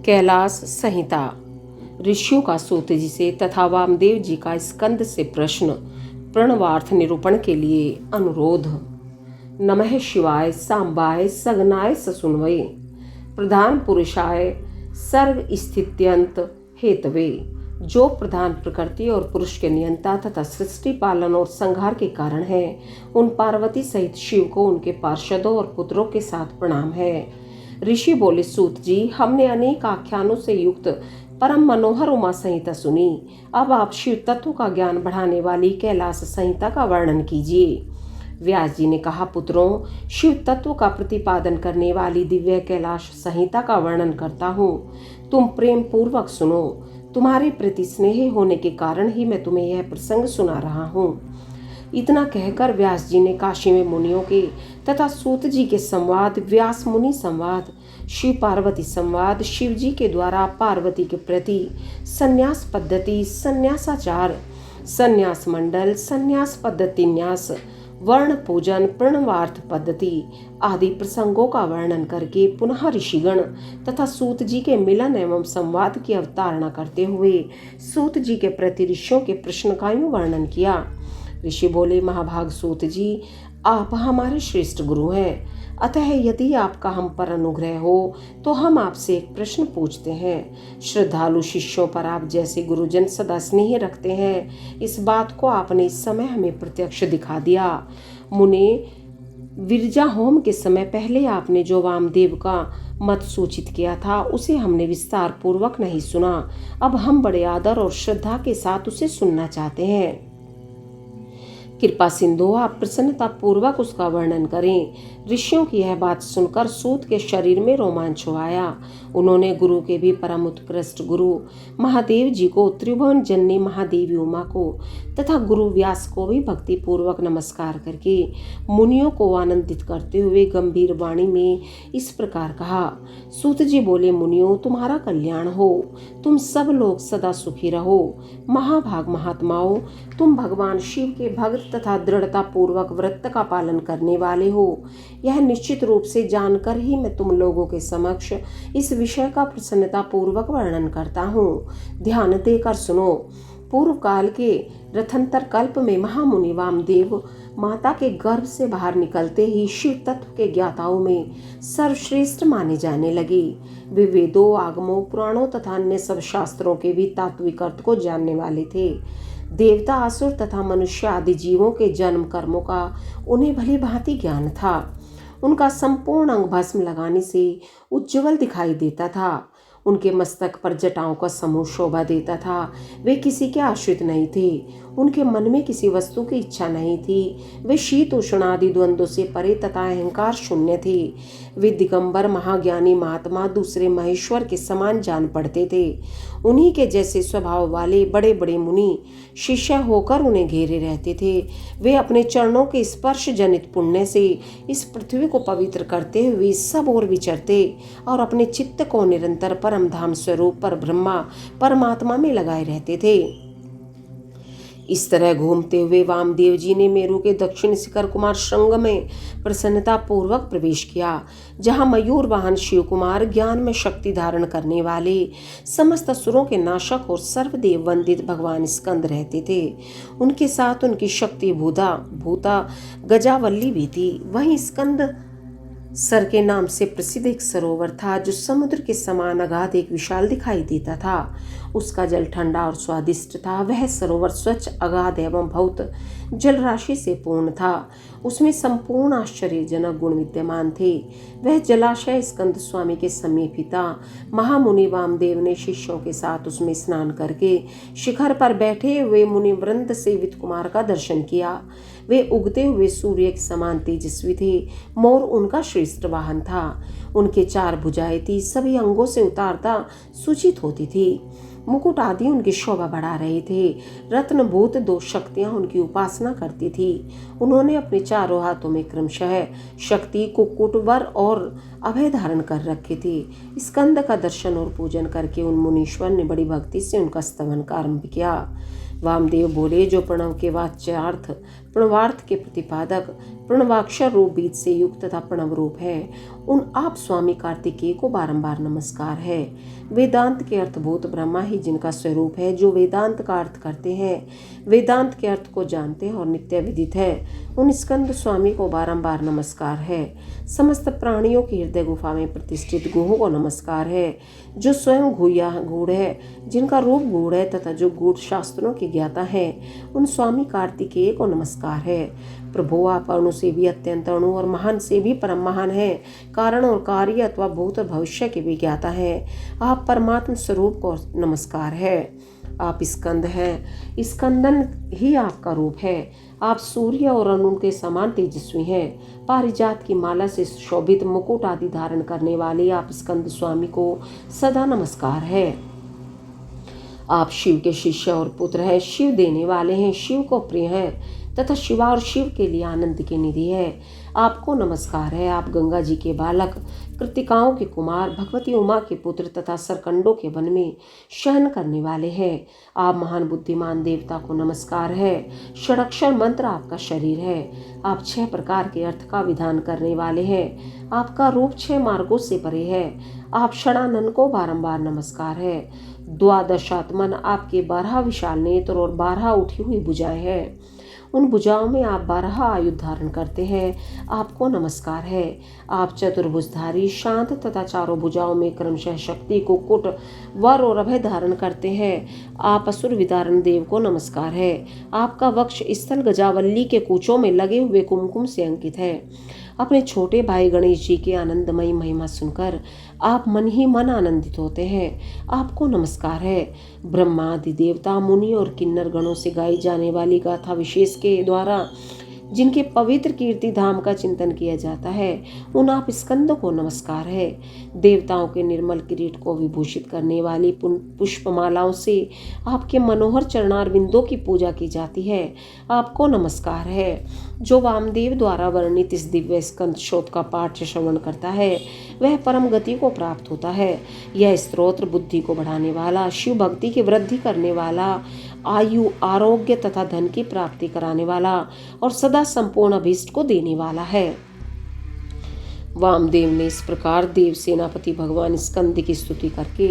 कैलाश संहिता। ऋषियों का सूत जी से तथा वामदेव जी का स्कंद से प्रश्न प्रणवार्थ निरूपण के लिए अनुरोध। नमः शिवाय सांबाय सगनाय ससुनवये प्रधान पुरुषाय सर्व स्थित्यंत हेतवे। जो प्रधान प्रकृति और पुरुष के नियंता तथा सृष्टि पालन और संहार के कारण है, उन पार्वती सहित शिव को उनके पार्षदों और पुत्रों के साथ प्रणाम है। ऋषि बोले, सूत जी, हमने अनेक आख्यानों से युक्त परम मनोहर उमा संहिता सुनी। अब आप शिव तत्व का ज्ञान बढ़ाने वाली कैलाश संहिता का वर्णन कीजिए। व्यास जी ने कहा, पुत्रों, शिव तत्व का प्रतिपादन करने वाली दिव्य कैलाश संहिता का वर्णन करता हूँ। तुम प्रेम पूर्वक सुनो। तुम्हारे प्रति स्नेह होने के कारण ही मैं तुम्हें यह प्रसंग सुना रहा हूँ। इतना कहकर व्यास जी ने काशी में मुनियों के तथा सूत जी के संवाद, व्यास मुनि संवाद, शिव पार्वती संवाद, शिव जी के द्वारा पार्वती के प्रति संन्यास पद्धति, संन्यासाचार, संन्यास मंडल, संन्यास पद्धति न्यास, वर्ण पूजन, प्रणवार्थ पद्धति आदि प्रसंगों का वर्णन करके पुनः ऋषिगण तथा सूत जी के मिलन एवं संवाद की अवतारणा करते हुए सूत जी के प्रति ऋषियों के प्रश्न का यूं वर्णन किया। ऋषि बोले, महाभाग सूत जी, आप हमारे श्रेष्ठ गुरु हैं। अतः यदि आपका हम पर अनुग्रह हो तो हम आपसे एक प्रश्न पूछते हैं। श्रद्धालु शिष्यों पर आप जैसे गुरुजन सदा स्नेह रखते हैं, इस बात को आपने इस समय हमें प्रत्यक्ष दिखा दिया। मुने, विरजा होम के समय पहले आपने जो वामदेव का मत सूचित किया था, उसे हमने विस्तार पूर्वक नहीं सुना। अब हम बड़े आदर और श्रद्धा के साथ उसे सुनना चाहते हैं। कृपा सिंधु, आप प्रसन्नता पूर्वक उसका वर्णन करें। ऋषियों की यह बात सुनकर सूत के शरीर में रोमांच हो आया। उन्होंने गुरु के भी परम उत्कृष्ट गुरु महादेव जी को, त्रिभुवन जननी महादेवी उमा को तथा गुरु व्यास को भी भक्ति पूर्वक नमस्कार करके मुनियों को आनंदित करते हुए गंभीर वाणी में इस प्रकार कहा। सूत जी बोले, मुनियों, तुम्हारा कल्याण हो। तुम सब लोग सदा सुखी रहो। महाभाग महात्माओं, तुम भगवान शिव के भक्त तथा दृढ़ता पूर्वक व्रत का पालन करने वाले हो। यह निश्चित रूप से जानकर ही मैं तुम लोगों के समक्ष इस विषय का प्रसन्नता पूर्वक वर्णन करता हूँ। ध्यान देकर सुनो। पूर्व काल के रथंतर कल्प में महामुनि वामदेव माता के गर्भ से बाहर निकलते ही शिव तत्व के ज्ञाताओं में सर्वश्रेष्ठ माने जाने लगे। वे वेदों, आगमों, पुराणों तथा अन्य सब शास्त्रों के भी तात्विक अर्थ को जानने वाले थे। देवता, असुर तथा मनुष्य आदि जीवों के जन्म कर्मों का उन्हें भली भांति ज्ञान था। उनका संपूर्ण अंग भस्म लगाने से उज्ज्वल दिखाई देता था। उनके मस्तक पर जटाओं का समूह शोभा देता था। वे किसी के आश्रित नहीं थे। उनके मन में किसी वस्तु की इच्छा नहीं थी। वे शीत उष्ण आदि द्वंद्वों से परे तथा अहंकार शून्य थे। वे दिगंबर महाज्ञानी महात्मा दूसरे महेश्वर के समान जान पड़ते थे। उन्हीं के जैसे स्वभाव वाले बड़े बड़े मुनि शिष्य होकर उन्हें घेरे रहते थे। वे अपने चरणों के स्पर्श जनित पुण्य से इस पृथ्वी को पवित्र करते हुए सब ओर विचरते और अपने चित्त को निरंतर परम धाम स्वरूप पर ब्रह्मा परमात्मा में लगाए रहते थे। इस तरह घूमते हुए वामदेव जी ने मेरु के दक्षिण शिखर कुमार श्रृंग में प्रसन्नता पूर्वक प्रवेश किया, जहां मयूर वाहन शिव कुमार ज्ञान में शक्ति धारण करने वाले समस्त असुरों के नाशक और सर्वदेव वंदित भगवान स्कंद रहते थे। उनके साथ उनकी शक्ति भूता गजावल्ली भी थी। वहीं स्कंद सर के नाम से प्रसिद्ध एक सरोवर था, जो समुद्र के समान अगाध एक विशाल दिखाई देता था। उसका जल ठंडा और स्वादिष्ट था। वह सरोवर स्वच्छ, अगाध एवं बहुत जल राशि से पूर्ण था। उसमें संपूर्ण आश्चर्यजनक गुण विद्यमान थे। वह जलाशय स्कंद स्वामी के समीप ही था। महामुनि वामदेव ने शिष्यों के साथ उसमें स्नान करके शिखर पर बैठे हुए मुनि वृंद सेवित कुमार का दर्शन किया। वे उगते हुए सूर्य के समान तेजस्वी थे। मोर उनका श्रेष्ठ वाहन था। उनके 4 भुजाएं थी, सभी अंगों से उतारता सूचित होती थी। मुकुट आदि उनकी शोभा बढ़ा रहे थे। रत्नभूत 2 शक्तियां उनकी उपासना करती थी। उन्होंने अपने चारों हाथों में क्रमशः शक्ति, कुक्कुट, वर और अभय धारण कर रखे थे। स्कंद का दर्शन और पूजन करके उन मुनीश्वर ने बड़ी भक्ति से उनका स्तवन का आरंभ किया। वामदेव बोले, जो प्रणव के वाच्यार्थ, प्रणवार्थ के प्रतिपादक, प्रणवाक्षर रूप बीज से युक्त तथा प्रणव रूप है, उन आप स्वामी कार्तिकेय को बारंबार नमस्कार है। वेदांत के अर्थभूत ब्रह्मा ही जिनका स्वरूप है, जो वेदांत का अर्थ करते हैं, वेदांत के अर्थ को जानते हैं और नित्य विदित है, उन स्कंद स्वामी को बारंबार नमस्कार है। समस्त प्राणियों की हृदय गुफा में प्रतिष्ठित गुह को नमस्कार है, जो स्वयं गूढ़ है, जिनका रूप गूढ़ है तथा जो गूढ़ शास्त्रों की ज्ञाता है, उन स्वामी कार्तिकेय को नमस्कार है। प्रभु, आप अणु से भी अत्यंत अणु और महान से भी परम महान है, कारण और कार्य अथवा भूत और भविष्य के भी ज्ञाता है। आप परमात्म स्वरूप को नमस्कार है। आप स्कंद हैं, स्कंदन ही आपका रूप है। आप सूर्य और अरुण के समान तेजस्वी हैं। पारिजात की माला से शोभित मुकुट आदि धारण करने वाले आप स्कंद स्वामी को सदा नमस्कार है। आप शिव के शिष्य और पुत्र हैं, शिव देने वाले हैं, शिव को प्रिय हैं तथा शिवा और शिव के लिए आनंद के निधि है। आपको नमस्कार है। आप गंगा जी के बालक, कृतिकाओं के कुमार, भगवती उमा के पुत्र तथा सरकंडों के वन में शयन करने वाले हैं। आप महान बुद्धिमान देवता को नमस्कार है। षडक्षर मंत्र आपका शरीर है। आप 6 प्रकार के अर्थ का विधान करने वाले हैं। आपका रूप 6 मार्गों से परे है। आप षडानन को बारंबार नमस्कार है। द्वादशात्मन आपके 12 विशाल नेत्र और 12 उठी हुई भुजाएं हैं। उन भुजाओं में आप 12 आयुध धारण करते हैं। आपको नमस्कार है। आप चतुर्भुजधारी, शांत तथा चारों भुजाओं में क्रमशः शक्ति, कुक्कुट, वर और अभय धारण करते हैं। आप असुर विदारण देव को नमस्कार है। आपका वक्ष स्थल गजावल्ली के कूचों में लगे हुए कुमकुम से अंकित है। अपने छोटे भाई गणेश जी की आनंदमयी महिमा सुनकर आप मन ही मन आनंदित होते हैं। आपको नमस्कार है। ब्रह्मा आदि देवता, मुनि और किन्नर गणों से गाई जाने वाली गाथा विशेष के द्वारा जिनके पवित्र कीर्ति धाम का चिंतन किया जाता है, उन आप स्कंद को नमस्कार है। देवताओं के निर्मल किरीट को विभूषित करने वाली पुष्पमालाओं से आपके मनोहर चरणार बिंदों की पूजा की जाती है। आपको नमस्कार है। जो वामदेव द्वारा वर्णित इस दिव्य स्कंद शोध का पाठ श्रवण करता है, वह परम गति को प्राप्त होता है। यह स्तोत्र बुद्धि को बढ़ाने वाला, शिव भक्ति की वृद्धि करने वाला, आयु, आरोग्य तथा धन की प्राप्ति कराने वाला और सदा संपूर्ण अभीष्ट को देने वाला है। वामदेव ने इस प्रकार देव सेनापति भगवान स्कंद की स्तुति करके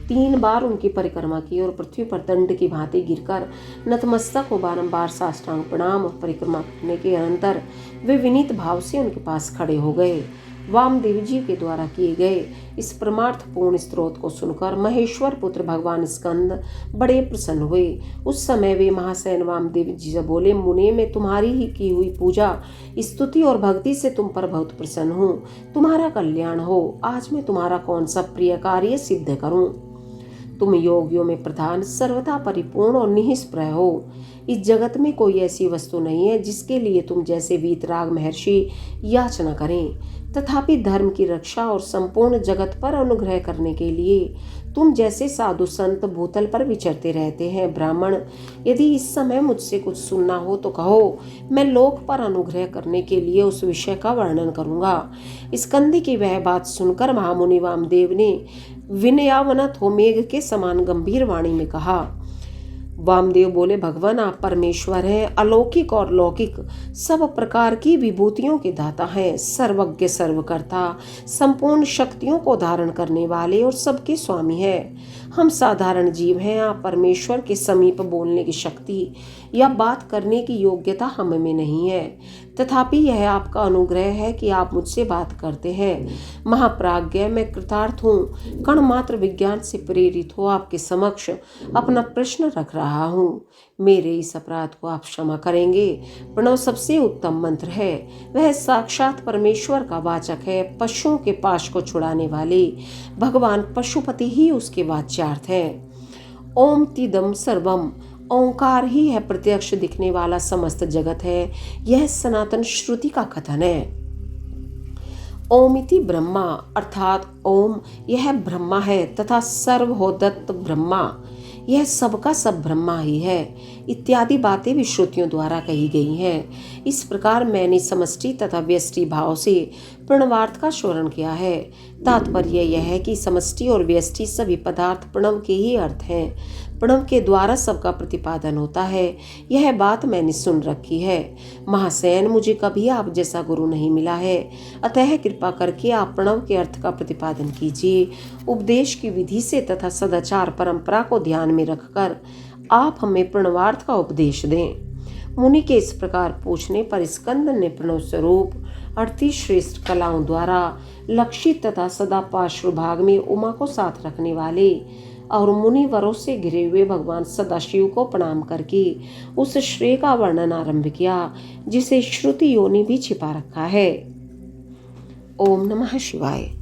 3 बार उनकी परिक्रमा की और पृथ्वी पर दंड की भांति गिरकर नतमस्तक हो बारंबार साष्टांग प्रणाम और परिक्रमा करने के अनंतर वे विनीत भाव से उनके पास खड़े हो गए। वामदेव जी के द्वारा किए गए इस परमार्थपूर्ण स्तोत्र को सुनकर महेश्वर पुत्र भगवान स्कंद बड़े प्रसन्न हुए। उस समय वे महासैन वामदेव जी से बोले, मुने, मैं तुम्हारी ही की हुई पूजा, स्तुति और भक्ति से तुम पर बहुत प्रसन्न हूँ। तुम्हारा कल्याण हो। आज मैं तुम्हारा कौन सा प्रिय कार्य सिद्ध करूँ। तुम योगियों में प्रधान, सर्वथा परिपूर्ण और निःस्पृह हो। इस जगत में कोई ऐसी वस्तु नहीं है जिसके लिए तुम जैसे वीतराग महर्षि याचना करें। तथापि धर्म की रक्षा और संपूर्ण जगत पर अनुग्रह करने के लिए तुम जैसे साधु संत भूतल पर विचरते रहते हैं। ब्राह्मण, यदि इस समय मुझसे कुछ सुनना हो तो कहो, मैं लोक पर अनुग्रह करने के लिए उस विषय का वर्णन करूंगा। स्कंद की वह बात सुनकर महामुनि वामदेव ने विनयावनत हो मेघ के समान गंभीर वाणी में कहा। वामदेव बोले, भगवान, आप परमेश्वर हैं, अलौकिक और लौकिक सब प्रकार की विभूतियों के दाता हैं, सर्वज्ञ, सर्वकर्ता, संपूर्ण शक्तियों को धारण करने वाले और सबके स्वामी हैं। हम साधारण जीव हैं। आप परमेश्वर के समीप बोलने की शक्ति या बात करने की योग्यता हम में नहीं है, तथापि यह आपका अनुग्रह है कि आप मुझसे बात करते हैं। महाप्राज्ञ, मैं कृतार्थ हूँ। कण मात्र विज्ञान से प्रेरित हो आपके समक्ष अपना प्रश्न रख रहा हूँ। मेरे इस अपराध को आप क्षमा करेंगे। प्रणव सबसे उत्तम मंत्र है। वह साक्षात परमेश्वर का वाचक है। पशुओं के पाश को छुड़ाने वाले भगवान पशुपति ही उसके वाच्यार्थ है। ओम तिदम सर्वम, ओंकार ही है प्रत्यक्ष दिखने वाला समस्त जगत है। यह सनातन श्रुति का कथन है। ओमिति ब्रह्मा, अर्थात ओम यह ब्रह्मा है तथा सर्वहोदत्त ब्रह्मा, यह सबका सब ब्रह्मा ही है, इत्यादि बातें भी श्रुतियों द्वारा कही गई हैं। इस प्रकार मैंने समष्टि तथा व्यष्टि भाव से प्रणवार्थ का स्मरण किया है। तात्पर्य यह है कि समष्टि और व्यष्टि सभी पदार्थ प्रणव के ही अर्थ हैं। प्रणव के द्वारा सबका प्रतिपादन होता है। यह बात मैंने सुन रखी है। महाशयन, मुझे कभी आप जैसा गुरु नहीं मिला है, अतः कृपा करके आप प्रणव के अर्थ का प्रतिपादन कीजिए। उपदेश की विधि से तथा सदाचार परंपरा को ध्यान में रखकर आप हमें प्रणवार्थ का उपदेश दें। मुनि के इस प्रकार पूछने पर स्कंद ने प्रणव स्वरूप 38 श्रेष्ठ कलाओं द्वारा लक्षित तथा सदा पार्श्वभाग में उमा को साथ रखने वाले और मुनिवरों से घिरे हुए भगवान सदाशिव को प्रणाम करके उस श्रेय का वर्णन आरंभ किया जिसे श्रुति योनि भी छिपा रखा है। ओम नमः शिवाय।